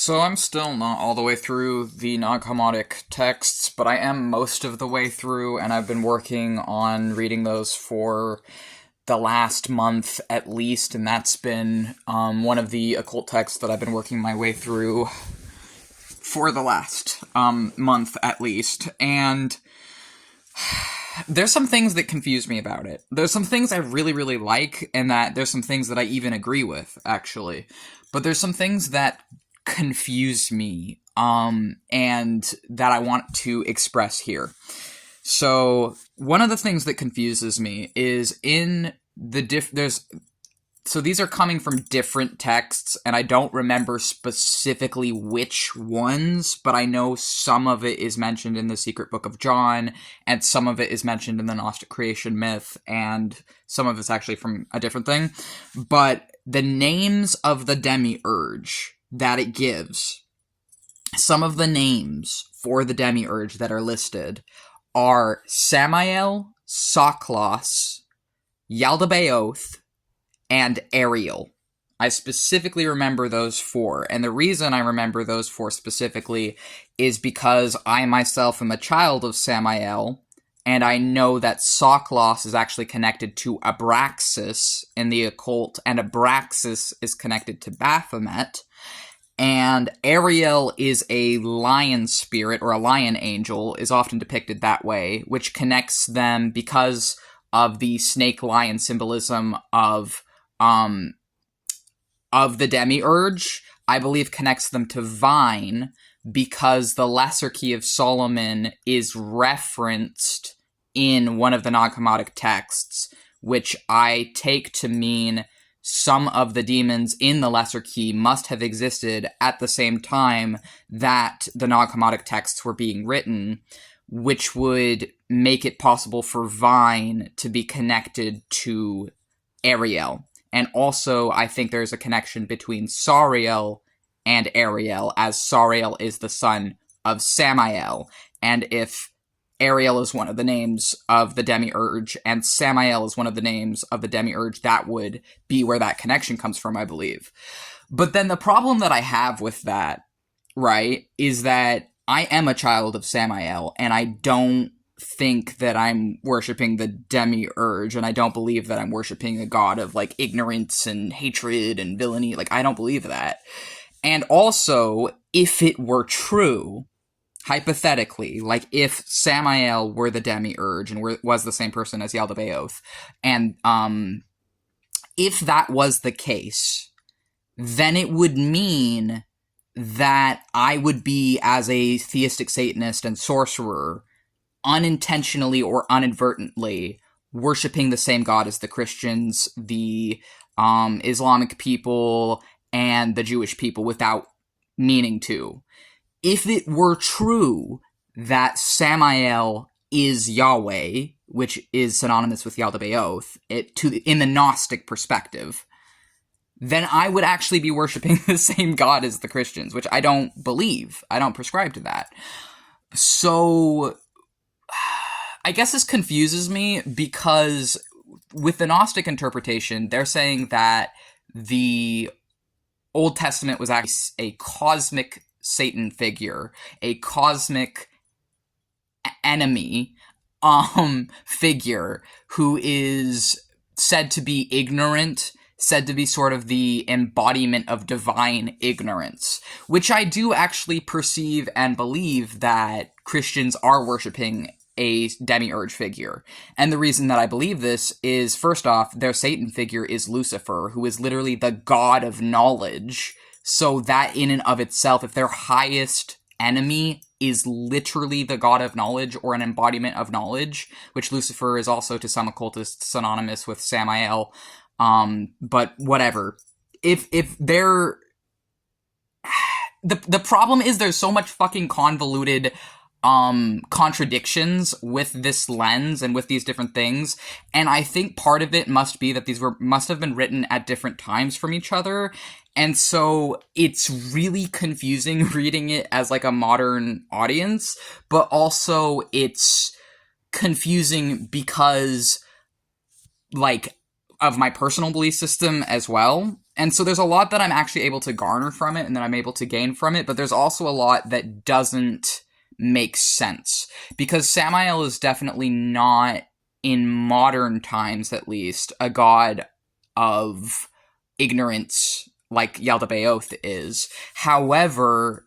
So I'm still not all the way through the non-commodic texts, but I am most of the way through, and I've been working on reading those for the last month at least, and that's been one of the occult texts that I've been working my way through for the last month at least. And there's some things that confuse me about it. There's some things I really, really like, and that there's some things that I even agree with, actually. But there's some things that confuse me, and that I want to express here. So one of the things that confuses me is in the so these are coming from different texts, and I don't remember specifically which ones, but I know some of it is mentioned in the Secret Book of John, and some of it is mentioned in the Gnostic creation myth, and some of it's actually from a different thing. But the names of the Demiurge that it gives, some of the names for the Demiurge that are listed are Samael, Soklos, Yaldabaoth, and Ariel. I specifically remember those four, and the reason I remember those four specifically is because I myself am a child of Samael, and I know that Soklos is actually connected to Abraxas in the occult, and Abraxas is connected to Baphomet, and Ariel is a lion spirit, or a lion angel, is often depicted that way, which connects them because of the snake-lion symbolism of the Demiurge. I believe connects them to Vine, because the Lesser Key of Solomon is referenced in one of the non-commodic texts, which I take to mean some of the demons in the Lesser Key must have existed at the same time that the non-commodic texts were being written, which would make it possible for Vine to be connected to Ariel. And also, I think there's a connection between Sariel and Ariel, as Sariel is the son of Samael. And if Ariel is one of the names of the Demiurge, and Samael is one of the names of the Demiurge, that would be where that connection comes from, I believe. But then the problem that I have with that, right, is that I am a child of Samael, and I don't think that I'm worshipping the Demiurge, and I don't believe that I'm worshipping a god of, like, ignorance and hatred and villainy. Like, I don't believe that. And also, if it were true, hypothetically, like, if Samael were the Demiurge and was the same person as Yaldabaoth, and if that was the case, then it would mean that I would be, as a theistic Satanist and sorcerer, unintentionally or inadvertently worshipping the same god as the Christians, the Islamic people, and the Jewish people without meaning to. If it were true that Samael is Yahweh, which is synonymous with Yaldabaoth, in the Gnostic perspective, then I would actually be worshipping the same god as the Christians, which I don't believe. I don't prescribe to that. So I guess this confuses me, because with the Gnostic interpretation, they're saying that the Old Testament was actually a cosmic Satan figure, a cosmic enemy figure who is said to be ignorant, said to be sort of the embodiment of divine ignorance, which I do actually perceive and believe that Christians are worshipping a Demiurge figure. And the reason that I believe this is, first off, their Satan figure is Lucifer, who is literally the god of knowledge. So that in and of itself, if their highest enemy is literally the god of knowledge, or an embodiment of knowledge, which Lucifer is also to some occultists synonymous with Samael, but whatever. If they're... The problem is there's so much fucking convoluted contradictions with this lens and with these different things, and I think part of it must be that these must have been written at different times from each other, and so it's really confusing reading it as, like, a modern audience, but also it's confusing because, like, of my personal belief system as well. And so there's a lot that I'm actually able to garner from it and that I'm able to gain from it, but there's also a lot that doesn't make sense. Because Samael is definitely not, in modern times at least, a god of ignorance like Yaldabaoth is. However,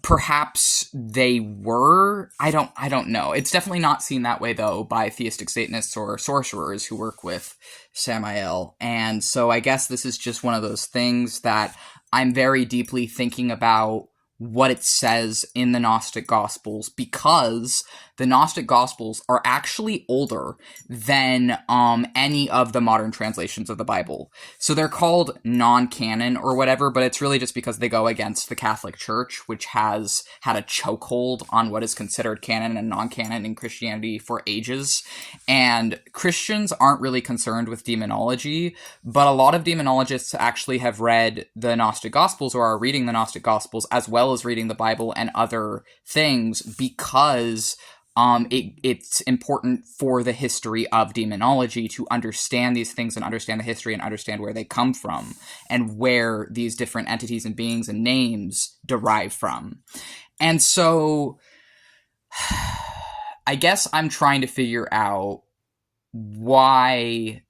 perhaps they were. I don't know. It's definitely not seen that way though by theistic Satanists or sorcerers who work with Samael. And so I guess this is just one of those things that I'm very deeply thinking about what it says in the Gnostic Gospels, because the Gnostic Gospels are actually older than any of the modern translations of the Bible. So they're called non-canon or whatever, but it's really just because they go against the Catholic Church, which has had a chokehold on what is considered canon and non-canon in Christianity for ages. And Christians aren't really concerned with demonology, but a lot of demonologists actually have read the Gnostic Gospels or are reading the Gnostic Gospels as well as reading the Bible and other things, because it's important for the history of demonology to understand these things and understand the history and understand where they come from and where these different entities and beings and names derive from. And so I guess I'm trying to figure out why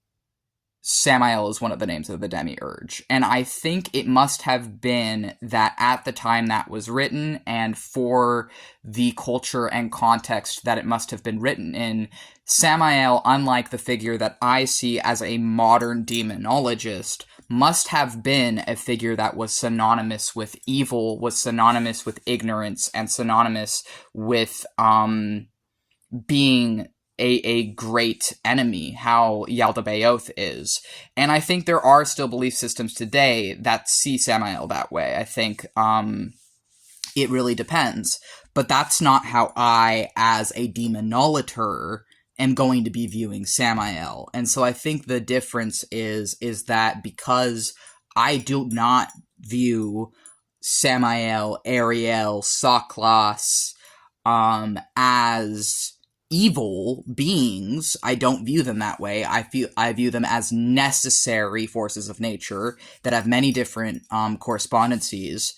Samael is one of the names of the Demiurge. And I think it must have been that at the time that was written, and for the culture and context that it must have been written in, Samael, unlike the figure that I see as a modern demonologist, must have been a figure that was synonymous with evil, was synonymous with ignorance, and synonymous with being a great enemy, how Yaldabaoth is. And I think there are still belief systems today that see Samael that way. I think it really depends. But that's not how I, as a demonolator, am going to be viewing Samael. And so I think the difference is that because I do not view Samael, Ariel, Soklas as evil beings, I don't view them that way. I view them as necessary forces of nature that have many different correspondencies.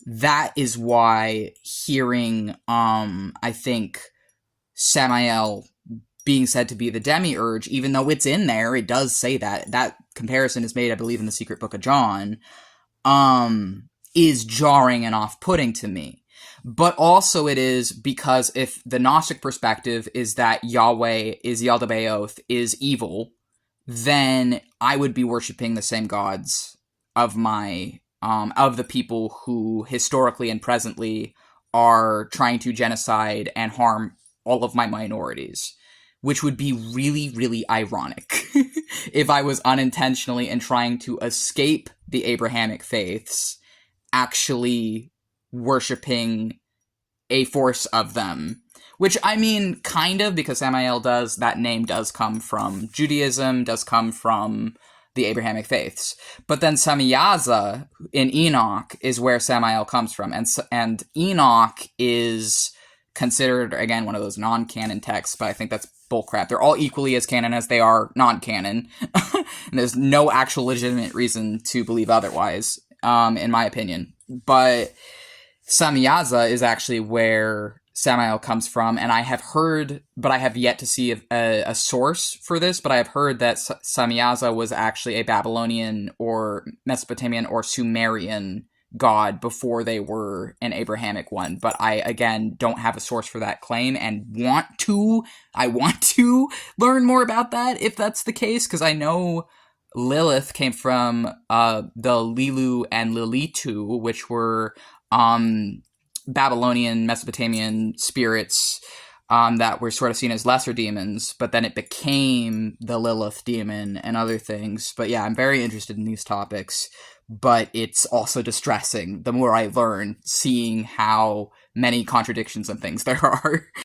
That is why hearing I think Samael being said to be the Demiurge, even though it's in there, it does say that comparison is made, I believe, in the Secret Book of John, is jarring and off-putting to me. But also it is because if the Gnostic perspective is that Yahweh is Yaldabaoth, is evil, then I would be worshiping the same gods of my of the people who historically and presently are trying to genocide and harm all of my minorities, which would be really, really ironic if I was unintentionally and trying to escape the Abrahamic faiths actually worshipping a force of them. Which, I mean, kind of, because Samael that name does come from Judaism, does come from the Abrahamic faiths. But then Samiyaza in Enoch is where Samael comes from. And Enoch is considered, again, one of those non-canon texts, but I think that's bullcrap. They're all equally as canon as they are non-canon. And there's no actual legitimate reason to believe otherwise, in my opinion. But Samiyaza is actually where Samael comes from, and I have heard, but I have yet to see a source for this, but I have heard that Samiyaza was actually a Babylonian or Mesopotamian or Sumerian god before they were an Abrahamic one. But I, again, don't have a source for that claim and I want to learn more about that if that's the case, because I know Lilith came from the Lilu and Lilitu, which were Babylonian, Mesopotamian spirits that were sort of seen as lesser demons, but then it became the Lilith demon and other things. But yeah, I'm very interested in these topics, but it's also distressing the more I learn, seeing how many contradictions and things there are.